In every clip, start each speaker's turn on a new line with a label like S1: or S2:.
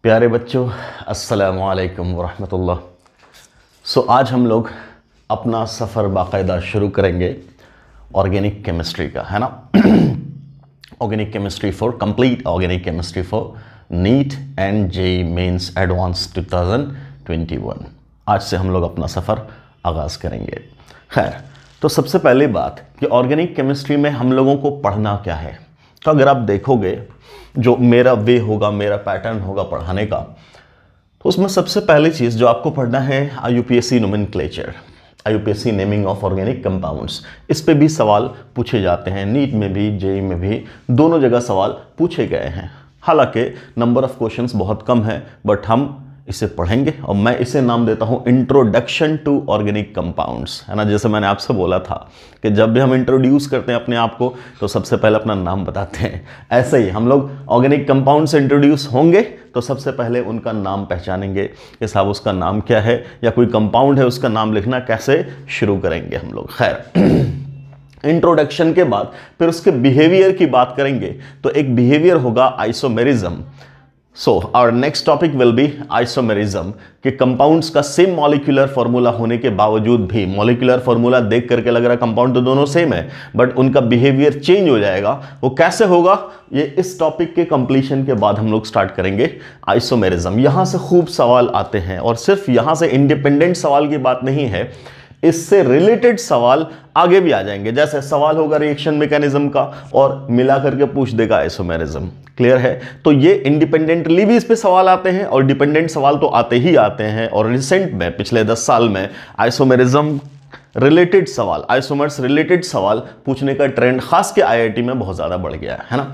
S1: प्यारे बच्चों, अस्सलामु अलैकुम वरहमतुल्लाह। आज हम लोग अपना सफ़र बाकायदा शुरू करेंगे ऑर्गेनिक केमिस्ट्री का, है ना। Organic chemistry for complete organic chemistry for NEET and JEE mains advance 2021। आज से हम लोग अपना सफ़र आगाज़ करेंगे। खैर, तो सबसे पहली बात कि ऑर्गेनिक केमिस्ट्री में हम लोगों को पढ़ना क्या है। तो अगर आप देखोगे जो मेरा वे होगा, मेरा पैटर्न होगा पढ़ाने का, तो उसमें सबसे पहली चीज़ जो आपको पढ़ना है IUPAC nomenclature, IUPAC naming of organic compounds. इस पे भी सवाल पूछे जाते हैं, नीट में भी जेईई में भी, दोनों जगह सवाल पूछे गए हैं। हालांकि नंबर ऑफ क्वेश्चंस बहुत कम है, बट हम इसे पढ़ेंगे और मैं इसे नाम देता हूं इंट्रोडक्शन टू ऑर्गेनिक कंपाउंड्स, है ना। जैसे मैंने आपसे बोला था कि जब भी हम इंट्रोड्यूस करते हैं अपने आप को तो सबसे पहले अपना नाम बताते हैं। ऐसे ही हम लोग ऑर्गेनिक कंपाउंड से इंट्रोड्यूस होंगे तो सबसे पहले उनका नाम पहचानेंगे कि साहब उसका नाम क्या है, या कोई कंपाउंड है उसका नाम लिखना कैसे शुरू करेंगे हम लोग। खैर, इंट्रोडक्शन के बाद फिर उसके बिहेवियर की बात करेंगे। तो एक बिहेवियर होगा isomerism. So our next topic will be isomerism, कि कंपाउंड्स का सेम मॉलिक्यूलर फॉर्मूला होने के बावजूद भी, मॉलिक्यूलर फॉर्मूला देख करके लग रहा है कंपाउंड तो दोनों सेम है, बट उनका बिहेवियर चेंज हो जाएगा। वो कैसे होगा, ये इस टॉपिक के कंप्लीशन के बाद हम लोग स्टार्ट करेंगे आइसोमेरिज्म। यहां से खूब सवाल आते हैं, और सिर्फ यहां से इंडिपेंडेंट सवाल की बात नहीं है, इससे रिलेटेड सवाल आगे भी आ जाएंगे। जैसे सवाल होगा रिएक्शन मैकेनिज्म का और मिला करके पूछ देगा आइसोमेरिज्म। क्लियर है। तो ये इंडिपेंडेंटली भी इस पे सवाल आते हैं और डिपेंडेंट सवाल तो आते ही आते हैं। और रिसेंट में पिछले 10 साल में आइसोमेरिज्म रिलेटेड सवाल, आइसोमर्स रिलेटेड सवाल पूछने का ट्रेंड खास के IIT में बहुत ज्यादा बढ़ गया है ना।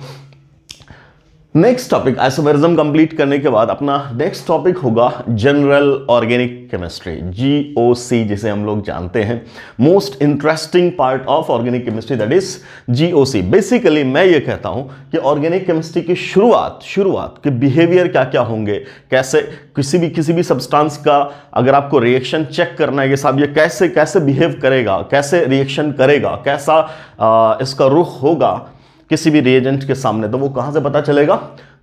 S1: नेक्स्ट टॉपिक, आइसोमेरिज्म कंप्लीट करने के बाद अपना नेक्स्ट टॉपिक होगा जनरल ऑर्गेनिक केमिस्ट्री, GOC जिसे हम लोग जानते हैं। Most interesting part of organic chemistry that is GOC। Basically मैं ये कहता हूं कि ऑर्गेनिक केमिस्ट्री की शुरुआत के बिहेवियर क्या क्या होंगे, कैसे किसी भी सब्सटेंस का अगर आपको रिएक्शन चेक करना है कि साहब ये कैसे कैसे बिहेव करेगा, कैसे रिएक्शन करेगा, कैसा इसका रुख होगा किसी भी रिएजेंट के सामने, तो वो कहां से पता चलेगा,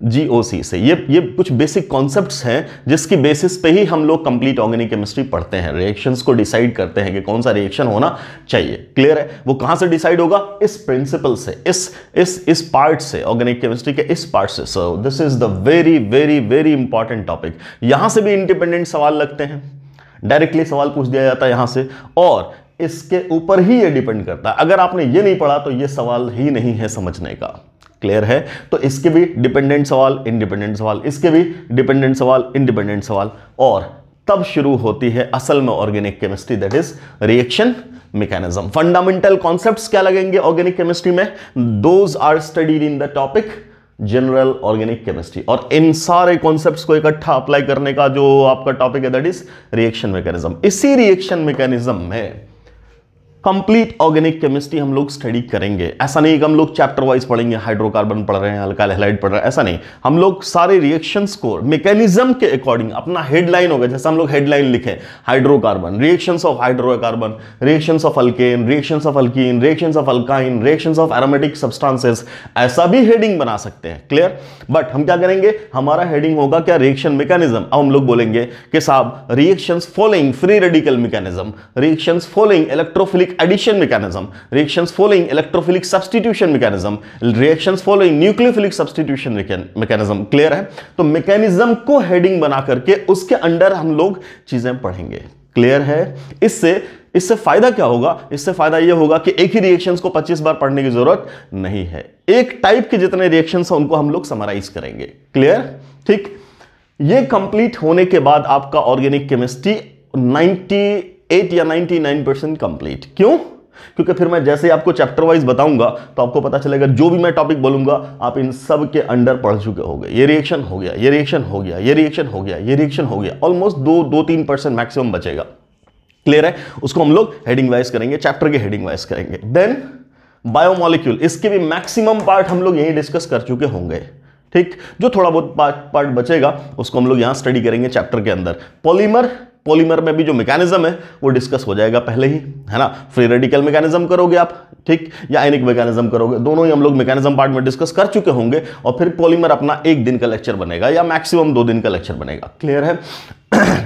S1: GOC से। ये कुछ बेसिक कॉन्सेप्ट्स हैं जिसकी बेसिस पे ही हम लोग कंप्लीट ऑर्गेनिक केमिस्ट्री पढ़ते हैं, रिएक्शंस को डिसाइड करते हैं कि कौन सा रिएक्शन होना चाहिए। क्लियर है। वो कहां से डिसाइड होगा, इस प्रिंसिपल से, इस पार्ट से, ऑर्गेनिक केमिस्ट्री के इस पार्ट से। So this is the very very very important topic. यहां से भी इंडिपेंडेंट सवाल लगते हैं, डायरेक्टली सवाल पूछ दिया जाता है यहां से, और इसके ऊपर ही ये डिपेंड करता है। अगर आपने ये नहीं पढ़ा तो ये सवाल ही नहीं है समझने का। क्लियर है। तो इसके भी डिपेंडेंट सवाल, इंडिपेंडेंट सवाल, इसके भी डिपेंडेंट सवाल, इंडिपेंडेंट सवाल, और तब शुरू होती है असल में organic chemistry, that is reaction mechanism. Fundamental concepts क्या लगेंगे ऑर्गेनिक केमिस्ट्री में, those are studied in the topic general organic chemistry. और इन सारे कॉन्सेप्ट्स को इकट्ठा अप्लाई करने का जो आपका टॉपिक है दैट इज रिएक्शन मैकेनिज्म। इसी रिएक्शन मैकेनिज्म में कंप्लीट ऑर्गेनिक केमिस्ट्री हम लोग स्टडी करेंगे। ऐसा नहीं कि हम लोग चैप्टर वाइज पढ़ेंगे, हाइड्रोकार्बन पढ़ रहे हैं, अल्काइल हैलाइड पढ़ रहे हैं, ऐसा नहीं। हम लोग सारे रिएक्शंस को मैकेनिज्म के अकॉर्डिंग अपना हेडलाइन होगा, जैसे हम लोग हेडलाइन लिखें hydrocarbon, reactions of hydrocarbon, reactions of alkane, reactions of alkyne, reactions of alkyne, reactions of aromatic substances, ऐसा भी हेडिंग बना सकते हैं। क्लियर। बट हम क्या करेंगे, हमारा हेडिंग होगा क्या, रिएक्शन मैकेनिज्म। अब हम लोग बोलेंगे कि साहब reactions following free radical mechanism, reactions following electrophilic addition mechanism, reactions following electrophilic substitution mechanism, reactions following nucleophilic substitution mechanism। Clear है। तो मैकेनिज्म को हेडिंग बना करके उसके अंडर हम लोग चीजें पढ़ेंगे। क्लियर है। इससे फायदा क्या होगा, इससे फायदा यह होगा कि एक ही रिएक्शंस को 25 बार पढ़ने की जरूरत नहीं है, एक टाइप के जितने रिएक्शंस हैं उनको हम लोग समराइज करेंगे। क्लियर। ठीक। ये कंप्लीट होने के बाद आपका ऑर्गेनिक केमिस्ट्री 98 या 99% कंप्लीट। क्यों? क्योंकि फिर मैं जैसे आपको चैप्टर वाइज बताऊंगा तो आपको पता चलेगा जो भी मैं टॉपिक बोलूंगा आप इन सब के अंडर पढ़ चुके होंगे। ये रिएक्शन हो गया, ये रिएक्शन हो गया, ये रिएक्शन हो गया, ये रिएक्शन हो गया, ऑलमोस्ट 2-3% मैक्सिमम बचेगा। क्लियर है। उसको हम लोग हेडिंग वाइज करेंगे, चैप्टर के हेडिंग वाइज करेंगे। देन बायोमोलिक्यूल, इसके भी मैक्सिमम पार्ट हम लोग यही डिस्कस कर चुके होंगे। ठीक। जो थोड़ा बहुत पार्ट बचेगा उसको हम लोग यहां स्टडी करेंगे चैप्टर के अंदर। पॉलीमर पॉलीमर में भी जो मैकेनिज्म है वो डिस्कस हो जाएगा पहले ही, है ना। फ्री रेडिकल मैकेनिज्म करोगे आप, ठीक, या आयनिक मैकेनिज्म करोगे, दोनों ही हम लोग मैकेनिज्म पार्ट में डिस्कस कर चुके होंगे। और फिर पॉलीमर अपना 1 दिन का लेक्चर बनेगा या मैक्सिमम 2 दिन का लेक्चर बनेगा। क्लियर है?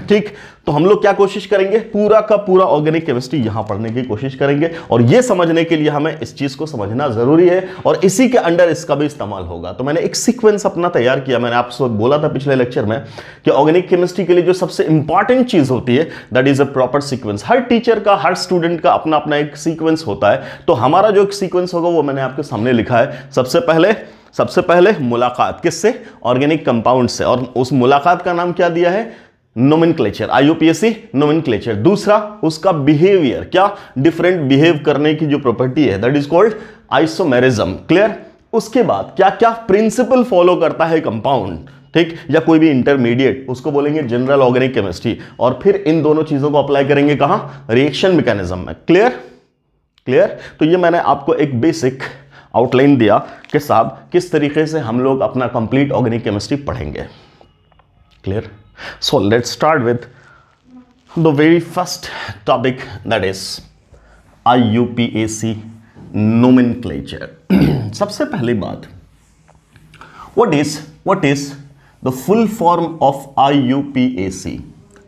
S1: ठीक, तो हम लोग क्या कोशिश करेंगे, पूरा का पूरा ऑर्गेनिक केमिस्ट्री यहां पढ़ने की कोशिश करेंगे। और यह समझने के लिए हमें इस चीज को समझना जरूरी है और इसी के अंडर इसका भी इस्तेमाल होगा। तो मैंने एक सीक्वेंस अपना तैयार किया। मैंने आपसे बोला था पिछले लेक्चर में कि ऑर्गेनिक केमिस्ट्री के लिए जो सबसे इंपॉर्टेंट चीज होती है that is a proper sequence. Her teacher का, हर स्टूडेंट का अपना अपना एक सीक्वेंस होता है। तो हमारा जो एक सीक्वेंस होगा वो मैंने आपके सामने लिखा है। सबसे पहले मुलाकात किससे? ऑर्गेनिक कंपाउंड से। और उस मुलाकात का नाम क्या दिया है? Nomenclature, IUPAC nomenclature. दूसरा उसका बिहेवियर, क्या डिफरेंट बिहेव करने की जो प्रॉपर्टी है that is called isomerism. Clear? उसके बाद क्या क्या प्रिंसिपल फॉलो करता है कंपाउंड, ठीक, या कोई भी इंटरमीडिएट, उसको बोलेंगे जनरल ऑर्गेनिक केमिस्ट्री। और फिर इन दोनों चीजों को अप्लाई करेंगे कहां? रिएक्शन मैकेनिज्म में। क्लियर? तो ये मैंने आपको एक बेसिक आउटलाइन दिया कि साहब किस तरीके से हम लोग अपना कंप्लीट ऑर्गेनिक केमिस्ट्री पढ़ेंगे। Clear? So let's start with the very first topic, that is IUPAC nomenclature. सबसे पहली बात, what is the full form of IUPAC?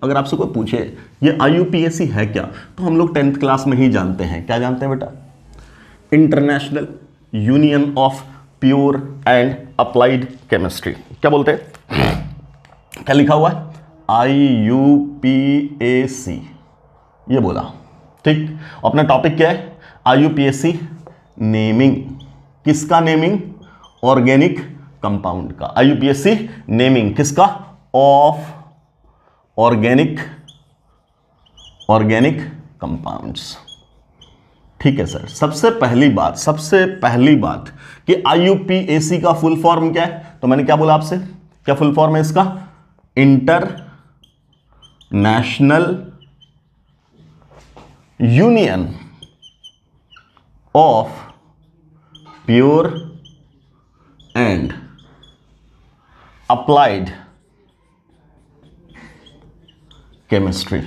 S1: अगर आपसे कोई पूछे ये IUPAC है क्या, तो हम लोग 10th क्लास में ही जानते हैं। क्या जानते हैं बेटा? International union of pure and applied chemistry. क्या बोलते हैं? क्या लिखा हुआ है? IUPAC, ये बोला, ठीक। अपना टॉपिक क्या है? IUPAC naming. किसका नेमिंग? ऑर्गेनिक कंपाउंड का। IUPAC नेमिंग किसका? Of organic compounds. ठीक है सर। सबसे पहली बात कि IUPAC का फुल फॉर्म क्या है? तो मैंने क्या बोला आपसे? क्या फुल फॉर्म है इसका? International union of pure and applied chemistry.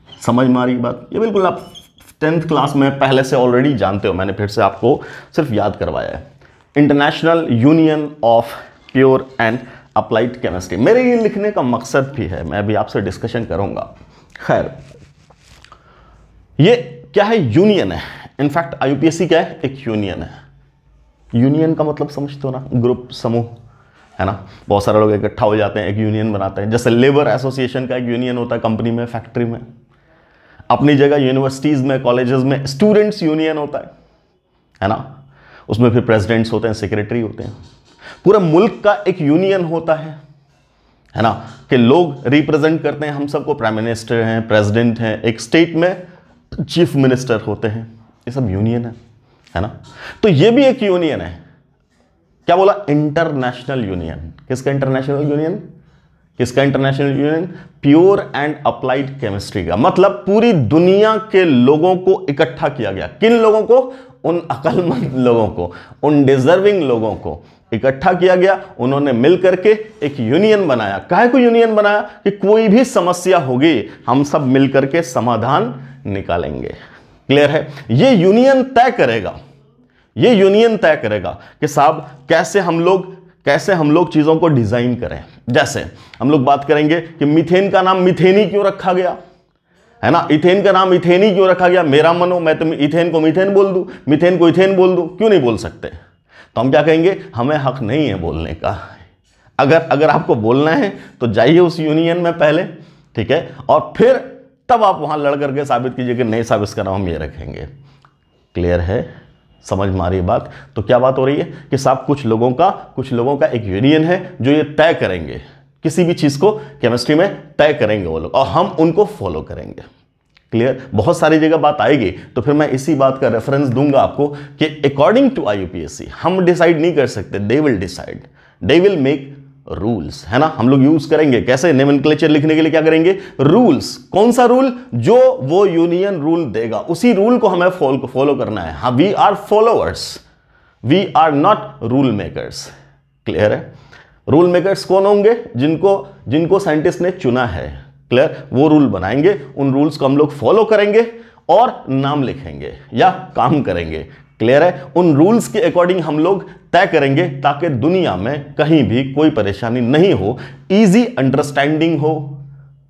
S1: समझ में आ रही बात? ये बिल्कुल आप 10th क्लास में पहले से ऑलरेडी जानते हो, मैंने फिर से आपको सिर्फ याद करवाया है। International union of pure and applied chemistry. मेरे ये लिखने का मकसद भी है, मैं भी आपसे डिस्कशन करूंगा। खैर, ये क्या है? यूनियन है। इनफैक्ट IUPAC क्या है? एक यूनियन है। यूनियन का मतलब समझते हो ना? ग्रुप, समूह, है ना। बहुत सारे लोग इकट्ठा हो जाते हैं, एक यूनियन बनाते हैं। जैसे लेबर एसोसिएशन का एक यूनियन होता है कंपनी में, फैक्ट्री में। अपनी जगह यूनिवर्सिटीज में, कॉलेजेस में स्टूडेंट्स यूनियन होता है ना। उसमें फिर प्रेसिडेंट्स होते हैं, सेक्रेटरी होते हैं। पूरे मुल्क का एक यूनियन होता है ना, कि लोग रिप्रेजेंट करते हैं हम सबको। प्राइम मिनिस्टर हैं, प्रेसिडेंट हैं, एक स्टेट में चीफ मिनिस्टर होते हैं। ये सब यूनियन है ना। तो ये भी एक यूनियन है। क्या बोला? International union. किसका international union? Pure and applied chemistry का। मतलब पूरी दुनिया के लोगों को इकट्ठा किया गया। किन लोगों को? उन अक्लमंद लोगों को, उन डिजर्विंग लोगों को इकट्ठा किया गया। उन्होंने मिलकर के एक यूनियन बनाया। काहे को यूनियन बनाया? कि कोई भी समस्या होगी हम सब मिलकर के समाधान निकालेंगे। क्लियर है? ये यूनियन तय करेगा कि साहब कैसे हम लोग चीजों को डिजाइन करें। जैसे हम लोग बात करेंगे कि मीथेन का नाम मीथेनी क्यों रखा गया, है ना। इथेन का नाम इथेनी क्यों रखा गया? मेरा मन हो मैं तो इथेन को मीथेन बोल दूं, मीथेन को इथेन बोल दूं, क्यों नहीं बोल सकते? तो हम क्या कहेंगे? हमें हक नहीं है बोलने का। अगर आपको बोलना है तो जाइए उस यूनियन में पहले, ठीक है, और फिर तब आप वहां लड़ करके साबित कीजिए कि नहीं साहब इसका नाम हम ये रखेंगे। क्लियर है? समझ में आ रही बात? तो क्या बात हो रही है कि साहब कुछ लोगों का एक यूनियन है जो ये तय करेंगे, किसी भी चीज को केमिस्ट्री में तय करेंगे वो लोग, और हम उनको फॉलो करेंगे। क्लियर? बहुत सारी जगह बात आएगी, तो फिर मैं इसी बात का रेफरेंस दूंगा आपको कि अकॉर्डिंग टू IUPAC हम डिसाइड नहीं कर सकते, they will decide, they will make rules, है ना। हम लोग यूज करेंगे कैसे? नोमेनक्लेचर लिखने के लिए क्या करेंगे? रूल्स। कौन सा रूल? जो वो यूनियन रूल देगा, उसी रूल को हमें फॉलो करना है। हाँ, we are followers, we are not rule makers. Clear है? रूल मेकर्स कौन होंगे? जिनको साइंटिस्ट ने चुना है, क्लियर, वो रूल बनाएंगे, उन रूल्स को हम लोग फॉलो करेंगे और नाम लिखेंगे या काम करेंगे। क्लियर है, उन रूल्स के अकॉर्डिंग हम लोग तय करेंगे ताकि दुनिया में कहीं भी कोई परेशानी नहीं हो, इजी अंडरस्टैंडिंग हो।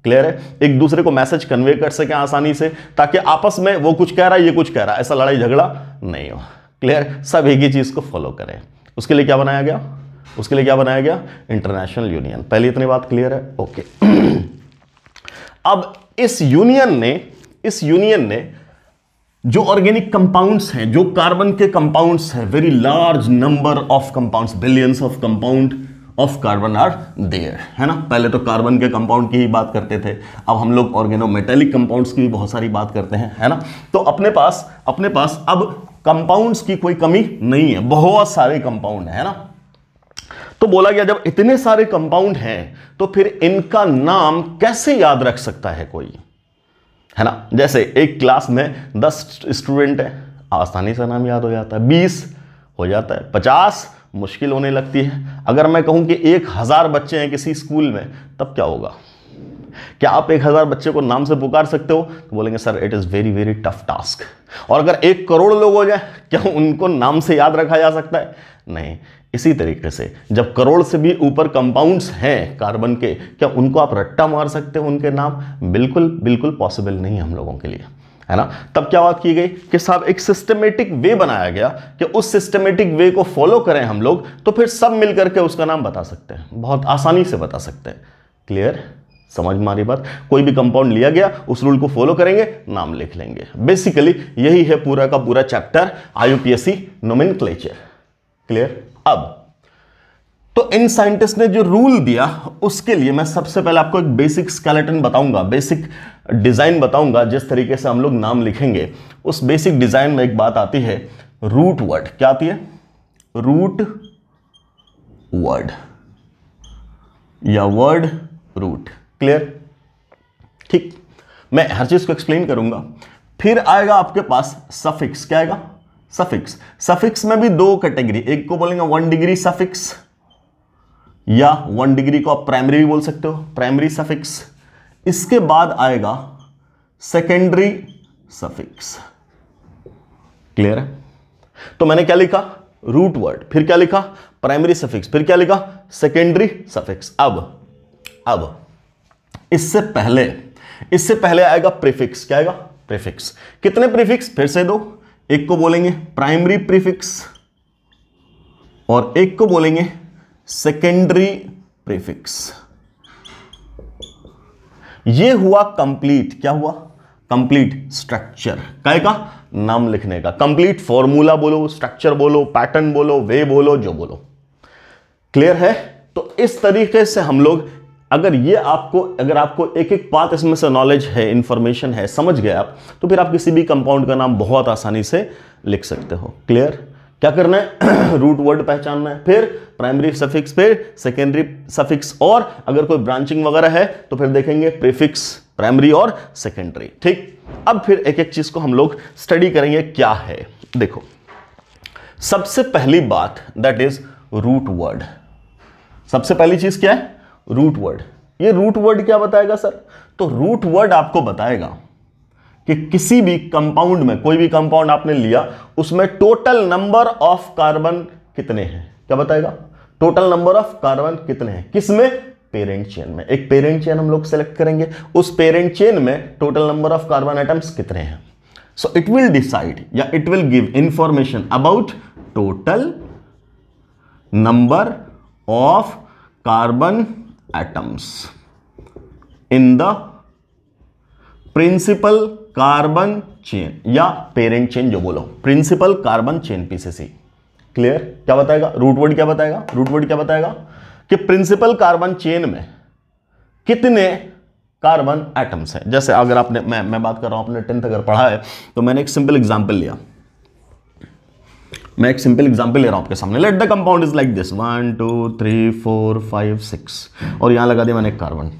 S1: क्लियर है, एक दूसरे को मैसेज कन्वे कर सकें आसानी से, ताकि आपस में वो कुछ कह रहा है ये कुछ कह रहा है, ऐसा लड़ाई झगड़ा नहीं हो। क्लियर, सब एक ही चीज को फॉलो करें। उसके लिए क्या बनाया गया, उसके लिए क्या बनाया गया, इंटरनेशनल यूनियन। पहले इतनी बात क्लियर है, ओके। अब इस यूनियन ने जो ऑर्गेनिक कंपाउंड्स हैं, जो कार्बन के कंपाउंड्स हैं, very large number of compounds, billions of compound of carbon are there, है ना। पहले तो कार्बन के कंपाउंड की ही बात करते थे, अब हम लोग ऑर्गेनोमेटेलिक कंपाउंड्स की भी बहुत सारी बात करते हैं, है ना। तो अपने पास अब कंपाउंड्स की कोई कमी नहीं है, बहुत सारे कंपाउंड है ना। तो बोला गया जब इतने सारे कंपाउंड हैं तो फिर इनका नाम कैसे याद रख सकता है कोई, है ना। जैसे एक क्लास में 10 स्टूडेंट है, आसानी से नाम याद हो जाता है, 20 हो जाता है, 50 मुश्किल होने लगती है। अगर मैं कहूं कि 1000 बच्चे हैं किसी स्कूल में, तब क्या होगा, क्या आप 1000 बच्चे को नाम से पुकार सकते हो? तो बोलेंगे sir it is very very tough task. और अगर 1 करोड़ लोग हो जाए, क्या उनको नाम से याद रखा जा सकता है? नहीं। इसी तरीके से जब करोड़ से भी ऊपर कंपाउंड्स हैं कार्बन के, क्या उनको आप रट्टा मार सकते हो उनके नाम? बिल्कुल बिल्कुल पॉसिबल नहीं है हम लोगों के लिए, है ना। तब क्या बात की गई कि साहब एक सिस्टमेटिक वे बनाया गया कि उस सिस्टमेटिक वे को फॉलो करें हम लोग, तो फिर सब मिलकर के उसका नाम बता सकते हैं, बहुत आसानी से बता सकते हैं। क्लियर, समझ में आ रही बात। कोई भी कंपाउंड लिया गया, उस रूल को फॉलो करेंगे, नाम लिख लेंगे। बेसिकली यही है पूरा का पूरा चैप्टर IUPAC नोमेनक्लेचर। क्लियर। अब तो इन साइंटिस्ट ने जो रूल दिया, उसके लिए मैं सबसे पहले आपको एक बेसिक स्केलेटन बताऊंगा, बेसिक डिजाइन बताऊंगा, जिस तरीके से हम लोग नाम लिखेंगे। उस बेसिक डिजाइन में एक बात आती है रूट वर्ड। क्या आती है? रूट वर्ड या वर्ड रूट। क्लियर, ठीक। मैं हर चीज को एक्सप्लेन करूंगा। फिर आएगा आपके पास सफिक्स। क्या आएगा? सफिक्स। सफिक्स में भी 2 कैटेगरी, एक को बोलेंगे 1 डिग्री सफिक्स, या 1 डिग्री को आप प्राइमरी भी बोल सकते हो, प्राइमरी सफिक्स। इसके बाद आएगा सेकेंडरी सफिक्स। क्लियर है। तो मैंने क्या लिखा? रूट वर्ड, फिर क्या लिखा? प्राइमरी सफिक्स, फिर क्या लिखा? Secondary suffix. अब इससे पहले आएगा प्रीफिक्स। क्या आएगा? प्रीफिक्स। कितने प्रीफिक्स? फिर से 2। एक को बोलेंगे प्राइमरी प्रीफिक्स और एक को बोलेंगे सेकेंडरी प्रीफिक्स। ये हुआ कंप्लीट। क्या हुआ? Complete structure. काय का? नाम लिखने का। कंप्लीट फॉर्मूला बोलो, स्ट्रक्चर बोलो, पैटर्न बोलो, वे बोलो, जो बोलो। क्लियर है। तो इस तरीके से हम लोग, अगर आपको एक एक बात इसमें से नॉलेज है, इंफॉर्मेशन है, समझ गए आप, तो फिर आप किसी भी कंपाउंड का नाम बहुत आसानी से लिख सकते हो। क्लियर। क्या करना है? रूट वर्ड पहचानना है, फिर प्राइमरी सफिक्स, फिर सेकेंडरी सफिक्स, और अगर कोई ब्रांचिंग वगैरह है तो फिर देखेंगे प्रीफिक्स, प्राइमरी और सेकेंडरी। ठीक। अब फिर एक एक चीज को हम लोग स्टडी करेंगे क्या है। देखो, सबसे पहली बात दैट इज रूट वर्ड। सबसे पहली चीज क्या है? Root word. ये रूट वर्ड क्या बताएगा सर? तो रूट वर्ड आपको बताएगा कि किसी भी कंपाउंड में, कोई भी कंपाउंड आपने लिया, उसमें टोटल नंबर ऑफ कार्बन कितने हैं। क्या बताएगा? टोटल नंबर ऑफ कार्बन कितने हैं। किसमें? पेरेंट चेन में। एक पेरेंट चेन हम लोग सेलेक्ट करेंगे, उस पेरेंट चेन में total number of carbon atoms कितने हैं। सो इट विल डिसाइड या it will give information about total number of carbon atoms in the principal carbon chain या पेरेंट चेन, जो बोलो, principal carbon chain, PCC। Clear. क्या बताएगा? Root word क्या बताएगा? रूट वर्ड क्या बताएगा कि प्रिंसिपल कार्बन चेन में कितने कार्बन एटम्स हैं। जैसे अगर आपने, मैं बात कर रहा हूं, आपने 10th अगर पढ़ा है, तो मैंने एक सिंपल एग्जांपल लिया, मैं एक सिंपल एग्जांपल ले रहा हूं आपके सामने। Let the compound is like this 1 2 3 4 5 6, और यहां लगा दिया मैंने एक कार्बन।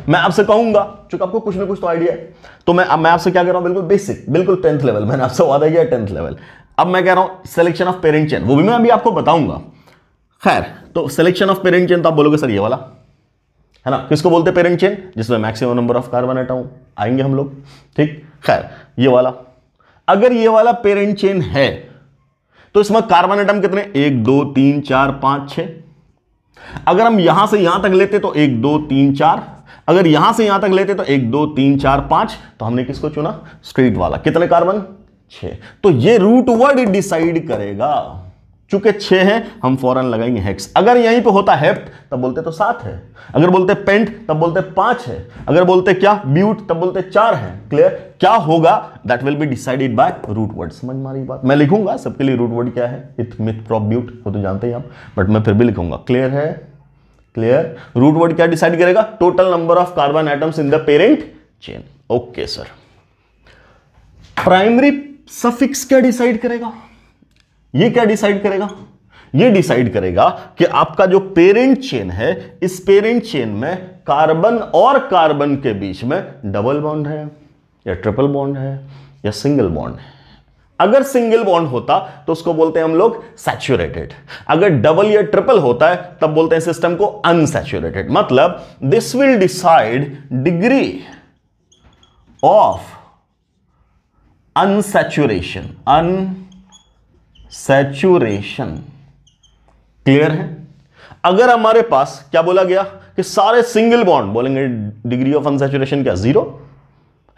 S1: मैं आपसे कहूंगा, चूंकि आपको कुछ ना कुछ तो आइडिया है, तो मैं आपसे क्या कह रहा हूं? बिल्कुल बेसिक, बिल्कुल 10th लेवल। मैंने आपसे वादा किया 10th लेवल। अब मैं कह रहा हूं सिलेक्शन ऑफ पेरेंट चेन, वो भी मैं अभी आपको बताऊंगा। खैर, तो सिलेक्शन ऑफ पेरेंट चेन, तो आप बोलोगे सर ये वाला, है ना। किसको बोलते हैं पेरेंट चेन, जिसमें maximum number of carbon atom आएंगे हम लोग, ठीक। खैर ये वाला, अगर ये वाला पेरेंट चेन है तो इसमें कार्बन एटम कितने, 1 2 3 4 5 6। अगर हम यहां से यहां तक लेते तो 1 2 3 4, अगर यहां से यहां तक लेते तो 1 2 3 4 5। तो हमने किसको चुना, स्ट्रेट वाला। कितने कार्बन, 6। तो ये रूट वर्ड डिसाइड करेगा। चूंकि 6 है हम फौरन लगाएंगे हेक्स। अगर यहीं पे होता हेप्ट तब बोलते तो 7 है, अगर बोलते पेंट तब बोलते 5 है, अगर बोलते क्या ब्यूट तब बोलते 4 है। क्लियर, क्या होगा, that will be decided by root word. समझ में आ रही बात, मैं लिखूंगा सबके लिए रूट वर्ड क्या है, इथ मिथ प्रॉप ब्यूट, वो तो जानते ही आप, बट मैं फिर भी लिखूंगा। क्लियर है, क्लियर। रूट वर्ड क्या डिसाइड करेगा, total number of carbon atoms in the parent chain. Okay sir. Primary suffix क्या डिसाइड करेगा, ये क्या डिसाइड करेगा, ये डिसाइड करेगा कि आपका जो पेरेंट चेन है, इस पेरेंट चेन में कार्बन और कार्बन के बीच में डबल बॉन्ड है या ट्रिपल बॉन्ड है या सिंगल बॉन्ड है। अगर सिंगल बॉन्ड होता तो उसको बोलते हैं हम लोग सैचुरेटेड, अगर डबल या ट्रिपल होता है तब बोलते हैं सिस्टम को अनसैचुरेटेड। मतलब this will decide degree of unsaturation, saturation. Clear है। अगर हमारे पास क्या बोला गया कि सारे सिंगल बॉन्ड, बोलेंगे डिग्री ऑफ अनसैचुरेशन क्या, 0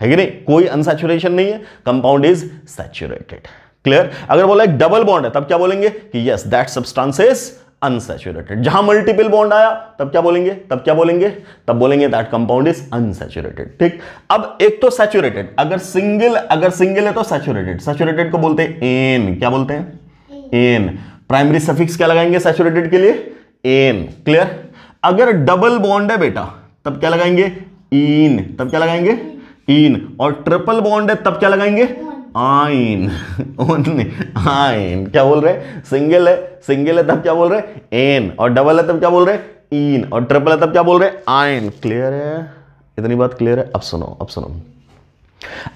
S1: है कि नहीं, कोई अनसैचुरेशन नहीं है, कंपाउंड इज सैचुरेटेड। क्लियर। अगर बोला एक डबल बॉन्ड है तब क्या बोलेंगे कि yes that substance is unsaturated. जहां मल्टीपल बॉन्ड आया तब क्या बोलेंगे, तब बोलेंगे दैट कंपाउंड इज अनसैचुरेटेड। ठीक। अब एक तो सैचुरेटेड, अगर सिंगल है तो सैचुरेटेड को बोलते हैं एन। क्या बोलते हैं, एन। प्राइमरी सफिक्स क्या लगाएंगे सैचुरेटेड के लिए, एन। क्लियर। अगर डबल बॉन्ड है बेटा तब क्या लगाएंगे, इन। तब क्या लगाएंगे, इन। और ट्रिपल बॉन्ड है तब क्या लगाएंगे, आइन। आइन। क्या बोल रहे, सिंगल है तब क्या बोल रहे, एन। और डबल है तब क्या बोल रहे, इन। और ट्रिपल है तब क्या बोल रहे, आइन। क्लियर है, इतनी बात क्लियर है। अब सुनो,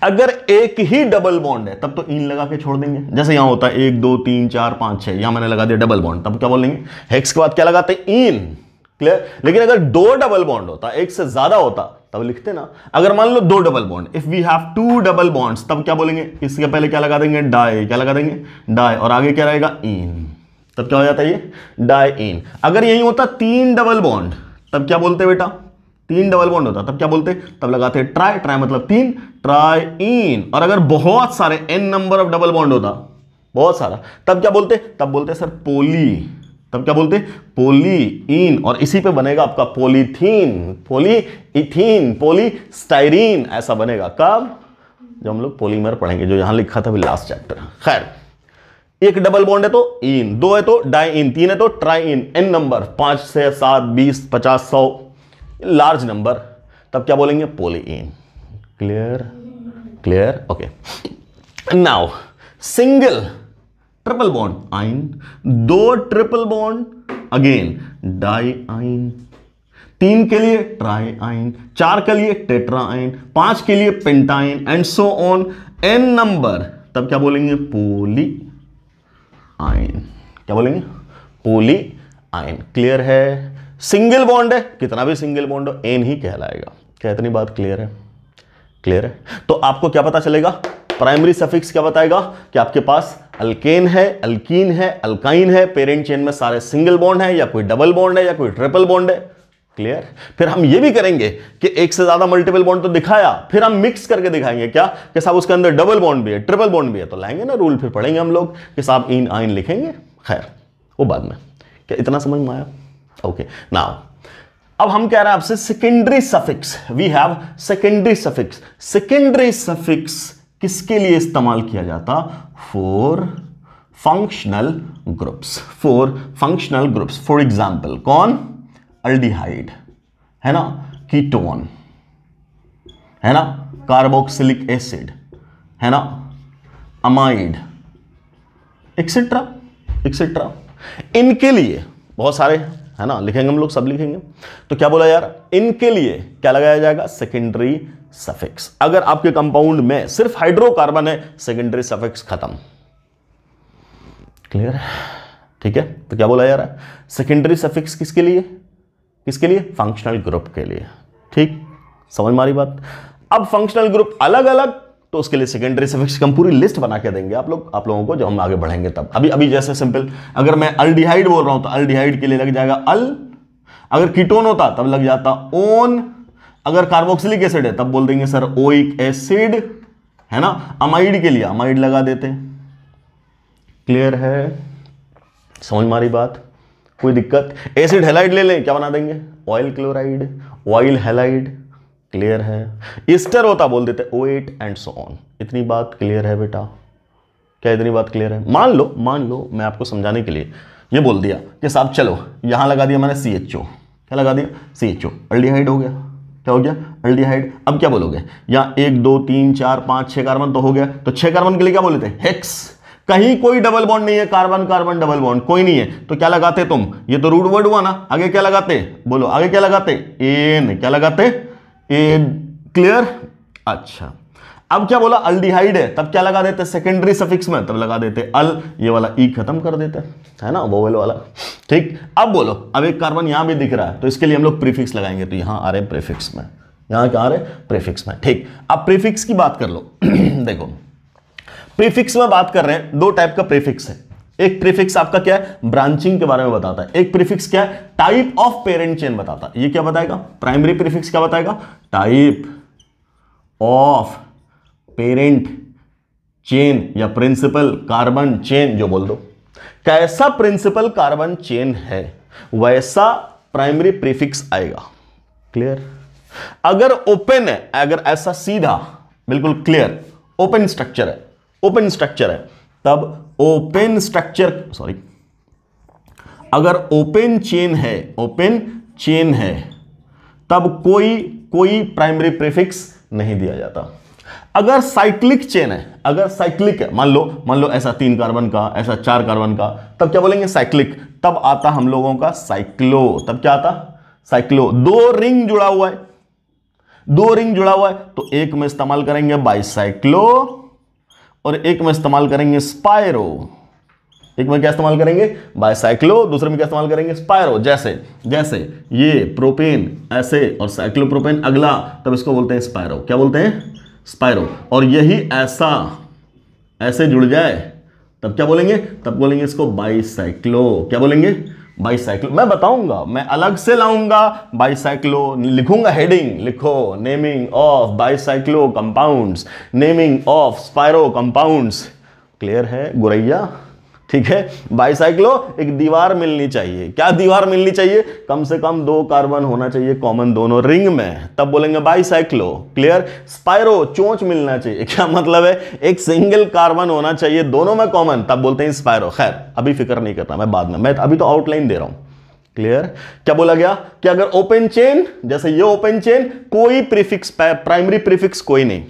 S1: अगर एक ही डबल बॉन्ड है तब तो इन लगा के छोड़ देंगे, जैसे यहां होता है 1 2 3 4 5 6, यहां मैंने लगा दिया डबल बॉन्ड, तब क्या बोलेंगे, हेक्स के बाद क्या लगाते हैं, इन। क्लियर। लेकिन अगर 2 डबल बॉन्ड होता, एक से ज्यादा होता तब लिखते ना। अगर मान लो 2 double bond, if we have 2 double bonds, तब क्या बोलेंगे, इसके पहले क्या लगा देंगे, डाई। क्या लगा देंगे, डाई। और आगे क्या रहेगा, इन। तब क्या हो जाता है ये, डाई इन। अगर यही होता 3 डबल बॉन्ड तब क्या बोलते बेटा, 3 डबल बॉन्ड होता तब क्या बोलते, तब लगाते हैं ट्राई। ट्राई मतलब 3, ट्राई इन। और अगर बहुत सारे n number of double bond होता, बहुत सारा, तब क्या बोलते, तब बोलते सर पोली। तब क्या बोलते, पोली इन। और इसी पे बनेगा आपका पोलीथीन, पोलीइथीन, पोलीस्टाइरीन, ऐसा बनेगा। कब, जब हम लोग पॉलीमर पढ़ेंगे, जो यहां लिखा था लास्ट चैप्टर। खैर, एक डबल बॉन्ड है तो इन, 2 है तो डाई इन, 3 है तो ट्राई इन। n नंबर 5 से 7 20 50 100 लार्ज नंबर, तब क्या बोलेंगे, polyyne. Clear. Okay. Now single triple bond yne, 2 triple bond again die आइन, 3 के लिए ट्राई आइन, 4 के लिए टेट्रा आइन, 5 के लिए pentyne, and so on n number, तब क्या बोलेंगे, पोली आइन। क्या बोलेंगे, पोली आइन। क्लियर है। सिंगल बॉन्ड है, कितना भी सिंगल बॉन्ड हो एन ही कहलाएगा। क्या इतनी बात क्लियर है, क्लियर है। तो आपको क्या पता चलेगा, प्राइमरी सफिक्स क्या बताएगा कि आपके पास अल्केन है, अल्कीन है, अल्काइन है, पेरेंट चेन में सारे सिंगल बॉन्ड है, या कोई डबल बॉन्ड है, या कोई ट्रिपल बॉन्ड है। क्लियर। फिर हम ये भी करेंगे कि एक से ज्यादा मल्टीपल बॉन्ड तो दिखाया, फिर हम मिक्स करके दिखाएंगे क्या, कि साहब उसके अंदर डबल बॉन्ड भी है, ट्रिपल बॉन्ड भी है, तो लाएंगे ना रूल, फिर पढ़ेंगे हम लोग कि साहब इन आइन लिखेंगे। खैर वो बाद में। क्या इतना समझ में आया, ओके। नाउ अब हम कह रहे हैं आपसे secondary suffix, we have secondary suffix. Secondary suffix किसके लिए इस्तेमाल किया जाता, for functional groups, for example कौन, अल्डिहाइड है ना, कीटोन है ना, कार्बोक्सिलिक एसिड है ना, अमाइड, एक्सेट्रा एक्सेट्रा। इनके लिए बहुत सारे है ना, लिखेंगे हम लोग, सब लिखेंगे। तो क्या बोला यार, इनके लिए क्या लगाया जाएगा, सेकेंडरी सफिक्स। अगर आपके कंपाउंड में सिर्फ हाइड्रोकार्बन है, सेकेंडरी सफिक्स खत्म। क्लियर, ठीक है। तो क्या बोला यार, सेकेंडरी सफिक्स किसके लिए, किसके लिए? फंक्शनल ग्रुप के लिए। ठीक, समझ में आ रही बात? अब फंक्शनल ग्रुप अलग अलग, तो उसके लिए सेकेंडरी सफिक्स की हम पूरी लिस्ट बना के देंगे आप लोगों को जब हम आगे बढ़ेंगे तब। अभी जैसे सिंपल, अगर मैं अल्डिहाइड बोल रहा हूं तो अल्डिहाइड के लिए लग जाएगा अल, अगर कीटोन होता तब लग जाता ओन, अगर कार्बोक्सिलिक एसिड है तब बोल देंगे सर ओइक एसिड, है ना। अमाइड के लिए अमाइड लगा देते हैं। क्लियर है? समझ में आ रही बात? कोई दिक्कत? एसिड हैलाइड ले लें, क्या बना देंगे? Oil chloride, oil halide. Clear है? ईस्टर होता बोल देते O8 एंड सो ऑन। इतनी बात क्लियर है बेटा? क्या इतनी बात क्लियर है? मान लो मैं आपको समझाने के लिए ये बोल दिया कि साहब चलो यहां लगा दिया मैंने CHO, क्या लगा दिया? CHO, अल्डिहाइड हो गया। क्या हो गया? अल्डिहाइड। अब क्या बोलोगे? यहाँ 1 2 3 4 5 6 कार्बन तो हो गया, तो 6 कार्बन के लिए क्या बोले थे? हेक्स। कहीं कोई डबल बॉन्ड नहीं है, कार्बन कार्बन डबल बॉन्ड कोई नहीं है, तो क्या लगाते तुम? ये तो रूट वर्ड हुआ ना, आगे क्या लगाते? बोलो आगे क्या लगाते? एन। क्या लगाते? एन। क्लियर? अच्छा, अब क्या बोला? अल्डिहाइड है, तब क्या लगा देते? सेकेंडरी सफिक्स में तब लगा देते अल, ये वाला ई खत्म कर देते, है ना, वोवेल वाला। ठीक, अब बोलो, अब एक कार्बन यहां भी दिख रहा है तो इसके लिए हम लोग प्रीफिक्स लगाएंगे, तो यहां आ रहे प्रीफिक्स में, यहां क्या आ रहे? प्रीफिक्स में। ठीक, अब प्रीफिक्स की बात कर लो। देखो प्रीफिक्स में बात कर रहे हैं, दो टाइप का प्रीफिक्स है। एक प्रीफिक्स आपका क्या है? ब्रांचिंग के बारे में बताता है। एक प्रीफिक्स क्या है? टाइप ऑफ पेरेंट चेन बताता है। ये क्या बताएगा? प्राइमरी प्रीफिक्स क्या बताएगा? टाइप ऑफ पेरेंट चेन या प्रिंसिपल कार्बन चेन, जो बोल दो। कैसा प्रिंसिपल कार्बन चेन है वैसा प्राइमरी प्रीफिक्स आएगा। क्लियर? अगर ओपन है, अगर ऐसा सीधा बिल्कुल क्लियर ओपन स्ट्रक्चर है, ओपन स्ट्रक्चर है, तब ओपन स्ट्रक्चर, सॉरी, अगर ओपन चेन है, ओपन चेन है, तब कोई प्राइमरी प्रीफिक्स नहीं दिया जाता। अगर साइक्लिक चेन है, अगर साइक्लिक है, मान लो ऐसा 3 कार्बन का, ऐसा 4 कार्बन का, तब क्या बोलेंगे? साइक्लिक। तब आता हम लोगों का साइक्लो। तब क्या आता? साइक्लो। 2 रिंग जुड़ा हुआ है, 2 रिंग जुड़ा हुआ है, तो एक में इस्तेमाल करेंगे बाइसाइक्लो और एक में इस्तेमाल करेंगे स्पाइरो। एक में क्या इस्तेमाल करेंगे? बाइसाइक्लो, दूसरे में क्या इस्तेमाल करेंगे? स्पाइरो। जैसे ये प्रोपेन ऐसे और साइक्लोप्रोपेन अगला, तब इसको बोलते हैं स्पाइरो। क्या बोलते हैं? स्पाइरो। और यही ऐसे जुड़ जाए तब क्या बोलेंगे? तब बोलेंगे इसको बाइसाइक्लो। क्या बोलेंगे? बाइसाइक्लो। मैं बताऊंगा, मैं अलग से लाऊंगा बाइसाइक्लो, लिखूंगा हेडिंग, लिखो naming of bicyclo compounds, naming of spiro compounds. Clear है गुरैया? ठीक है, बाइसाइक्लो एक दीवार मिलनी चाहिए। क्या दीवार मिलनी चाहिए? कम से कम 2 कार्बन होना चाहिए कॉमन दोनों रिंग में, तब बोलेंगे बाइसाइक्लो। क्लियर? स्पाइरो चोंच मिलना चाहिए। क्या मतलब है? एक सिंगल कार्बन होना चाहिए दोनों में कॉमन, तब बोलते हैं स्पाइरो। खैर अभी फिक्र नहीं करना, मैं बाद में, मैं अभी तो आउटलाइन दे रहा हूं। क्लियर? क्या बोला गया कि अगर ओपन चेन, जैसे ये ओपन चेन, कोई प्रीफिक्स, प्राइमरी प्रीफिक्स कोई नहीं।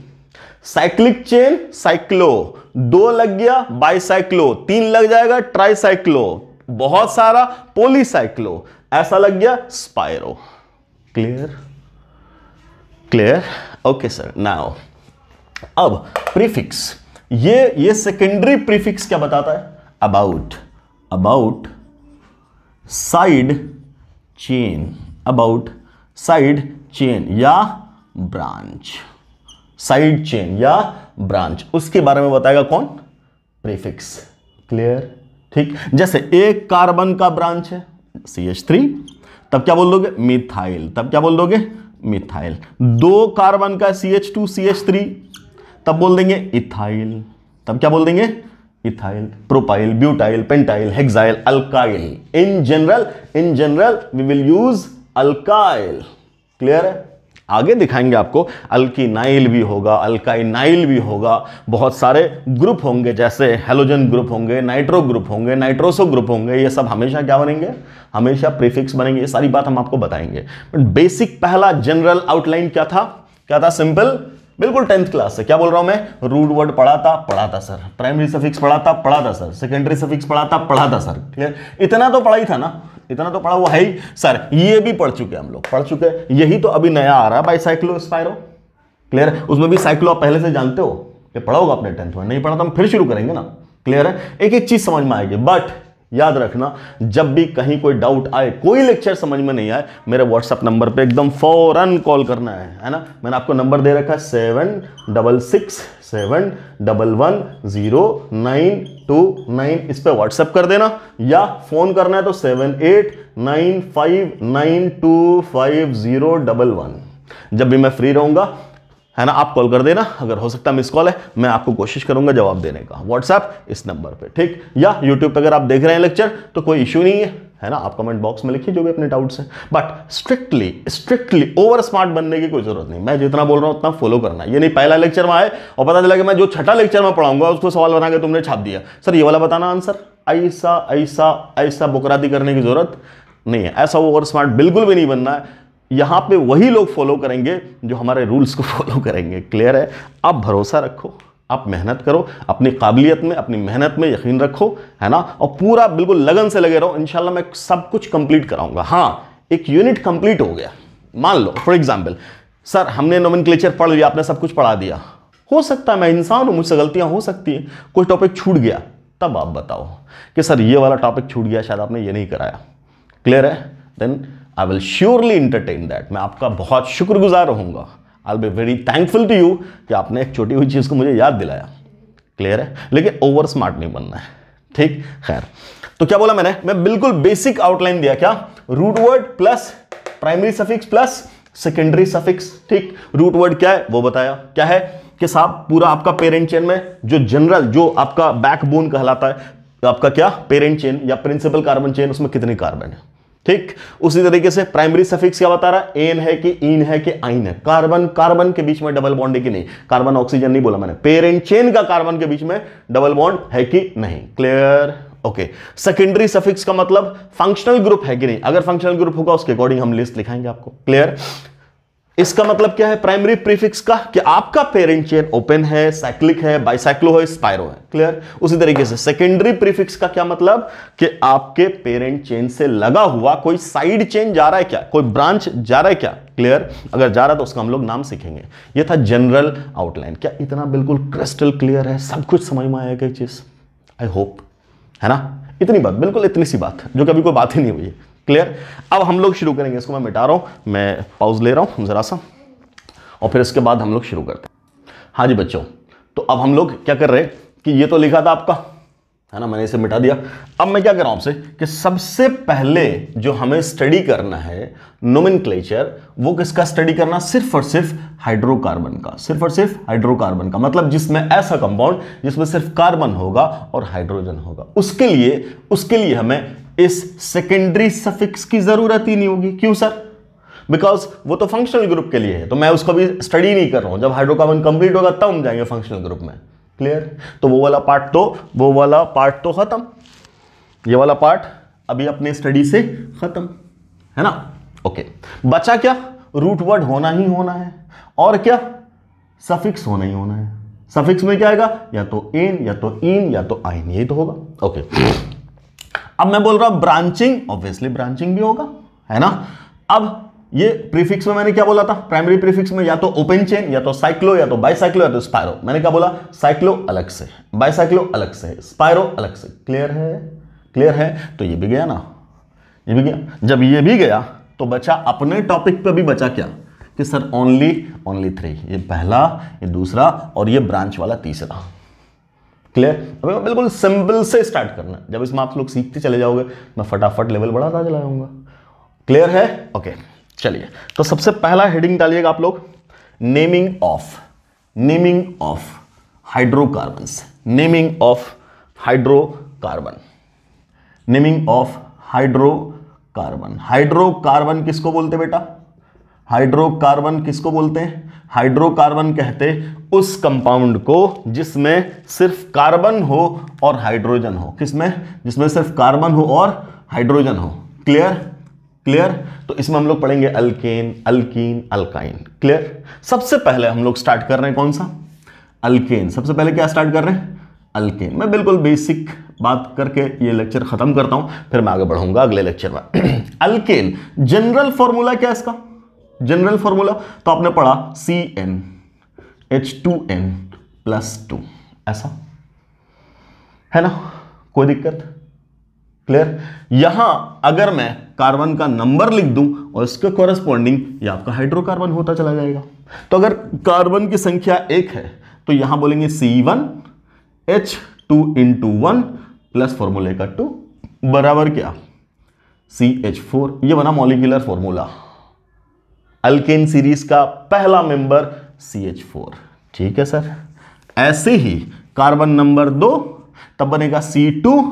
S1: साइक्लिक चेन, साइक्लो, 2 लग गया, बाइसाइक्लो, 3 लग जाएगा, ट्राइसाइक्लो, बहुत सारा पॉलीसाइक्लो, ऐसा लग गया spiro. Clear? Clear? Okay sir. Now अब प्रीफिक्स, ये सेकेंडरी प्रीफिक्स क्या बताता है? About side chain, about side chain या ब्रांच, साइड चेन या ब्रांच, उसके बारे में बताएगा कौन? प्रीफिक्स। क्लियर? ठीक, जैसे एक कार्बन का ब्रांच है CH3, तब क्या बोल दोगे? मिथाइल। तब क्या बोल दोगे? मिथाइल। 2 कार्बन का CH2 CH3, तब बोल देंगे इथाइल। तब क्या बोल देंगे? Ethyl. Propyl, butyl, pentyl, hexyl, alkyl. In general we will use alkyl. Clear है? आगे दिखाएंगे आपको अल्कीनाइल भी होगा, अल्काइनाइल भी होगा, बहुत सारे ग्रुप होंगे, जैसे हेलोजन ग्रुप होंगे, नाइट्रो ग्रुप होंगे, नाइट्रोसो ग्रुप होंगे। ये सब हमेशा क्या बनेंगे? हमेशा प्रीफिक्स बनेंगे। ये सारी बात हम आपको बताएंगे। बट बेसिक पहला जनरल आउटलाइन क्या था? क्या था? सिंपल, बिल्कुल 10th क्लास से। क्या बोल रहा हूं मैं? रूट वर्ड पढ़ा था सर, प्राइमरी सफिक्स पढ़ा था सर, सेकेंडरी सफिक्स पढ़ा था सर। क्लियर? इतना तो पढ़ा ही था ना, इतना तो पढ़ा हुआ है ही सर। ये भी पढ़ चुके हम लोग, पढ़ चुके। यही तो अभी नया आ रहा है बाइसाइक्लो स्पाइरो। क्लियर है? उसमें भी साइक्लो आप पहले से जानते हो, ये पढ़ा होगा अपने 10th में, नहीं पढ़ा तो हम फिर शुरू करेंगे ना। क्लियर है? एक एक चीज समझ में आएगी। बट याद रखना, जब भी कहीं कोई डाउट आए, कोई लेक्चर समझ में नहीं आए, मेरे व्हाट्सएप नंबर पे एकदम फौरन कॉल करना है ना। मैंने आपको नंबर दे रखा है 7667110929, इस पे व्हाट्सएप कर देना, या फोन करना है तो 7895925011। जब भी मैं फ्री रहूंगा, है ना, आप कॉल कर देना। अगर हो सकता है मिस कॉल है, मैं आपको कोशिश करूंगा जवाब देने का। व्हाट्सएप इस नंबर पे, ठीक। या यूट्यूब पे अगर आप देख रहे हैं लेक्चर तो कोई इश्यू नहीं है ना, आप कमेंट बॉक्स में लिखिए जो भी अपने डाउट्स हैं। बट स्ट्रिक्टली ओवर स्मार्ट बनने की कोई जरूरत नहीं। मैं जितना बोल रहा हूं उतना फॉलो करना है। ये नहीं पहला लेक्चर में आए और पता चला कि मैं जो छठा लेक्चर में पढ़ाऊंगा उसको सवाल बना के तुमने छाप दिया, सर ये वाला बताना आंसर। ऐसा ऐसा ऐसा बुकराती करने की जरूरत नहीं है। ऐसा ओवर स्मार्ट बिल्कुल भी नहीं बनना है। यहां पे वही लोग फॉलो करेंगे जो हमारे रूल्स को फॉलो करेंगे। क्लियर है? आप भरोसा रखो, आप मेहनत करो, अपनी काबिलियत में, अपनी मेहनत में यकीन रखो, है ना, और पूरा बिल्कुल लगन से लगे रहो। इंशाल्लाह मैं सब कुछ कंप्लीट कराऊंगा। हाँ, एक यूनिट कंप्लीट हो गया, मान लो फॉर एग्जांपल, सर हमने नोमेनक्लेचर पढ़ लिया, आपने सब कुछ पढ़ा दिया, हो सकता है मैं इंसान हूं, मुझसे गलतियां हो सकती है, कोई टॉपिक छूट गया, तब आप बताओ कि सर ये वाला टॉपिक छूट गया, शायद आपने ये नहीं कराया। क्लियर है? Then I will surely entertain that. मैं आपका बहुत शुक्रगुजार रहूंगा। I will be very thankful to you कि आपने एक छोटी हुई चीज को मुझे याद दिलाया। क्लियर है? लेकिन ओवर स्मार्ट नहीं बनना है, ठीक। खैर, तो क्या बोला मैंने? मैं बिल्कुल बेसिक आउटलाइन दिया, क्या? Root word plus primary suffix plus secondary suffix, ठीक। रूट वर्ड क्या है वो बताया, क्या है कि साहब पूरा आपका पेरेंट चेन में जो जनरल, जो आपका बैकबोन कहलाता है, आपका क्या पेरेंट चेन या प्रिंसिपल कार्बन चेन, उसमें कितने कार्बन है, ठीक। उसी तरीके से प्राइमरी सफिक्स क्या बता रहा है? एन है कि इन है कि आइन है। कार्बन कार्बन के बीच में डबल बॉन्ड है कि नहीं, कार्बन ऑक्सीजन नहीं बोला मैंने, पेरेंट चेन का कार्बन के बीच में डबल बॉन्ड है कि नहीं। क्लियर? ओके। सेकेंडरी सफिक्स का मतलब फंक्शनल ग्रुप है कि नहीं, अगर फंक्शनल ग्रुप होगा उसके अकॉर्डिंग हम लिस्ट लिखाएंगे आपको। क्लियर? इसका मतलब क्या है प्राइमरी प्रीफिक्स का? कि आपका पेरेंट चेन ओपन है, साइक्लिक है, बाइसाइक्लो है, स्पाइरो है। क्लियर? उसी तरीके से सेकेंडरी प्रीफिक्स का क्या मतलब? कि आपके पेरेंट चेन से लगा हुआ कोई साइड चेन जा रहा है क्या, कोई ब्रांच जा रहा है क्या। क्लियर? अगर जा रहा है तो उसका हम लोग नाम सीखेंगे। ये था जनरल आउटलाइन। क्या इतना बिल्कुल क्रिस्टल क्लियर है? सब कुछ समझ में आएगा एक चीज, आई होप, है ना। इतनी बात, बिल्कुल इतनी सी बात जो कभी कोई बात ही नहीं हुई। क्लियर? अब हम लोग शुरू करेंगे। इसको मैं मिटा रहा हूं, मैं पॉज ले रहा हूं जरा सा, और फिर इसके बाद हम लोग शुरू करते हैं। हाँ जी बच्चों, तो अब हम लोग क्या कर रहे हैं कि ये तो लिखा था आपका, है ना, मैंने इसे मिटा दिया। अब मैं क्या कर रहा हूं आपसे कि सबसे पहले जो हमें स्टडी करना है नोमेनक्लेचर, वो किसका स्टडी करना? सिर्फ और सिर्फ हाइड्रोकार्बन का। सिर्फ और सिर्फ हाइड्रोकार्बन का मतलब जिसमें ऐसा कंपाउंड जिसमें सिर्फ कार्बन होगा और हाइड्रोजन होगा। उसके लिए हमें इस सेकेंडरी सफिक्स की जरूरत ही नहीं होगी। क्यों सर? बिकॉज वो तो फंक्शनल ग्रुप के लिए है, तो मैं उसको भी स्टडी नहीं कर रहा हूं। जब हाइड्रोकार्बन कंप्लीट होगा तब हम जाएंगे फंक्शनल ग्रुप में। क्लियर? तो वो वाला पार्ट तो खत्म, ये वाला पार्ट अभी अपने स्टडी से खत्म, है ना। ओके, बचा क्या? रूट वर्ड होना ही होना है, और क्या? सफिक्स होना ही होना है। सफिक्स में क्या आएगा? या तो एन, या तो इन, या तो आइन, यही तो होगा। ओके, अब मैं बोल रहा हूं ब्रांचिंग, ऑब्वियसली ब्रांचिंग भी होगा, है ना। अब ये प्रीफिक्स में मैंने क्या बोला था? प्राइमरी प्रीफिक्स में या तो ओपन चेन, या तो साइक्लो, या तो बाइसाइक्लो, या तो स्पाइरो। मैंने क्या बोला? साइक्लो अलग से, बाइसाइक्लो अलग से, स्पाइरो अलग से। क्लियर है? क्लियर है? तो ये भी गया ना, ये भी गया। जब ये भी गया तो बचा अपने टॉपिक पे भी बचा क्या कि सर ओनली 3, ये पहला, ये दूसरा, और ये ब्रांच वाला तीसरा। क्लियर? अभी बिल्कुल सिंपल से स्टार्ट करना है। जब इसमें आप लोग सीखते चले जाओगे, मैं फटाफट लेवल बढ़ाता चला जाऊंगा। क्लियर है? ओके, चलिए। तो सबसे पहला हेडिंग डालिएगा आप लोग, naming of hydrocarbons. Naming of hydrocarbon. Naming of hydrocarbon. Hydrocarbon किसको बोलते बेटा? हाइड्रोकार्बन किसको बोलते हैं? हाइड्रोकार्बन कहते उस कंपाउंड को जिसमें सिर्फ कार्बन हो और हाइड्रोजन हो। किसमें? जिसमें सिर्फ कार्बन हो और हाइड्रोजन हो। क्लियर? क्लियर? तो इसमें हम लोग पढ़ेंगे अल्केन, अल्कीन, अल्काइन। क्लियर? सबसे पहले हम लोग स्टार्ट कर रहे हैं कौन सा? अल्केन। सबसे पहले क्या स्टार्ट कर रहे हैं? अल्केन। मैं बिल्कुल बेसिक बात करके ये लेक्चर खत्म करता हूं, फिर मैं आगे बढ़ूंगा अगले लेक्चर में। अल्केन, जनरल फॉर्मूला क्या है इसका? जनरल फॉर्मूला तो आपने पढ़ा CnH2n+2, ऐसा है ना, कोई दिक्कत? क्लियर। यहां अगर मैं कार्बन का नंबर लिख दूं और इसके कॉरेस्पॉन्डिंग ये आपका हाइड्रोकार्बन होता चला जाएगा। तो अगर कार्बन की संख्या 1 है तो यहां बोलेंगे C1H2 इंटू 1 प्लस फॉर्मूले का 2 बराबर क्या CH4। ये बना मॉलिक्यूलर फॉर्मूला, अल्केन सीरीज का पहला मेंबर CH4। ठीक है सर। ऐसे ही कार्बन नंबर 2 तब बनेगा C2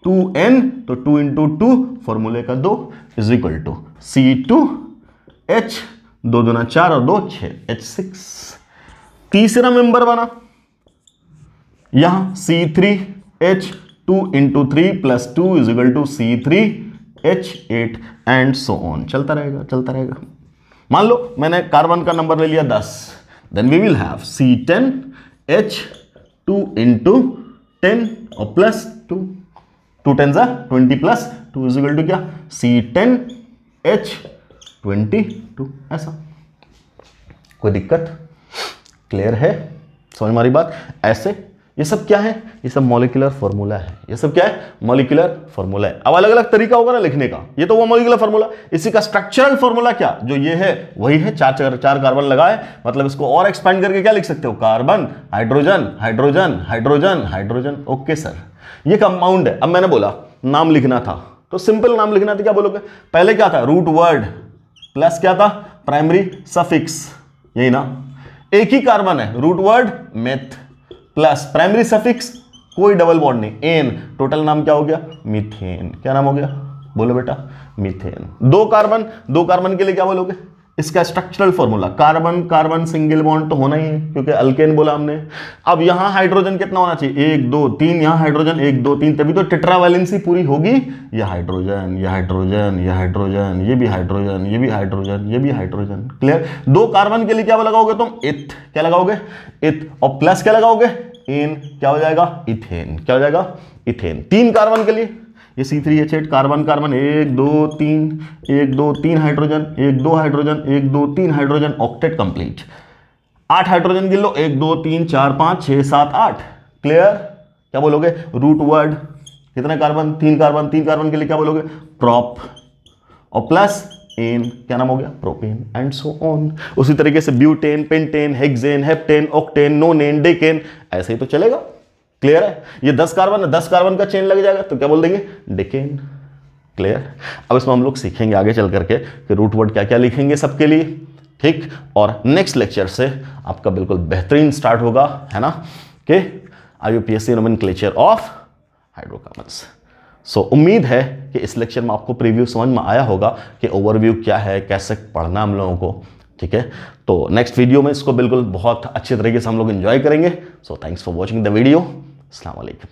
S1: 2N, तो 2 इंटू 2 फॉर्मूले का 2 इज इक्वल टू C2H 2 दूना 4 और 2 6 H6। तीसरा मेंबर बना यहां C3H2 into 3 plus 2 is equal to C3H8 and so on. चलता रहेगा चलता रहेगा। मान लो मैंने कार्बन का नंबर ले लिया 10, then we will have C10H2 into 10 और plus 2, 2 10 20 plus 2 is equal to क्या C10H22। ऐसा कोई दिक्कत? क्लियर है? समझ मारी बात? ऐसे ये सब क्या है? ये सब मॉलिक्यूलर फॉर्मूला है। ये सब क्या है? मॉलिक्यूलर फॉर्मूला है। अब अलग अलग तरीका होगा ना लिखने का, ये तो वो मॉलिक्यूलर फॉर्मूला। इसी का स्ट्रक्चरल फॉर्मूला क्या जो ये है वही है। चार कार्बन लगाए, मतलब इसको और एक्सपेंड करके क्या लिख सकते हो? Carbon hydrogen hydrogen hydrogen hydrogen. Okay sir, ये कंपाउंड है। अब मैंने बोला नाम लिखना था तो सिंपल नाम लिखना था, क्या बोलोगे? पहले क्या था? रूट वर्ड प्लस क्या था? प्राइमरी सफिक्स, यही ना। एक ही कार्बन है, root word meth plus primary suffix, कोई डबल बॉन्ड नहीं, एन। टोटल नाम क्या हो गया? मीथेन। क्या नाम हो गया? बोलो बेटा, मीथेन। दो कार्बन के लिए क्या बोलोगे? इसका structural formula carbon carbon single bond तो होना ही है क्योंकि अल्केन बोला हमने। अब यहां हाइड्रोजन कितना होना चाहिए? 1 2 3, यहां हाइड्रोजन 1 2 3, तभी तो टेट्रावैलेंसी पूरी होगी। ये हाइड्रोजन, ये हाइड्रोजन, ये हाइड्रोजन, ये भी हाइड्रोजन, ये भी हाइड्रोजन, ये भी हाइड्रोजन। क्लियर? दो कार्बन के लिए क्या लगाओगे तुम? इथ। क्या लगाओगे? इथ। और प्लस क्या लगाओगे? एन। क्या हो जाएगा? इथेन। क्या हो जाएगा? इथेन। 3 कार्बन के लिए ये C3H8 carbon carbon 1 2 3 1 2 3 hydrogen 1 2 hydrogen 1 2 3 hydrogen, octet complete. 8 hydrogen गिन लो, 1 2 3 4 5 6 7 8। क्लियर? क्या बोलोगे? रूट वर्ड कितने कार्बन? 3 कार्बन। 3 कार्बन के लिए क्या बोलोगे? प्रोप और प्लस एन। क्या नाम हो गया? Propane and so on. उसी तरीके से butane, pentane, hexane, heptane, octane, नोनेन, decane, ऐसे ही तो चलेगा। क्लियर है? ये 10 कार्बन है, 10 कार्बन का चेन लग जाएगा तो क्या बोल देंगे? डेकेन। क्लियर? अब इसमें हम लोग सीखेंगे आगे चल करके कि रूट वर्ड क्या क्या लिखेंगे सबके लिए। ठीक? और नेक्स्ट लेक्चर से आपका बिल्कुल बेहतरीन स्टार्ट होगा, है ना, कि IUPAC नोमेनक्लेचर ऑफ हाइड्रोकार्बन्स। सो उम्मीद है कि इस लेक्चर में आपको प्रीव्यू समझ में आया होगा कि ओवरव्यू क्या है, कैसे पढ़ना हम लोगों को। ठीक है? तो नेक्स्ट वीडियो में इसको बिल्कुल बहुत अच्छे तरीके से हम लोग एंजॉय करेंगे। So thanks for watching the video. अस्सलाम वालेकुम।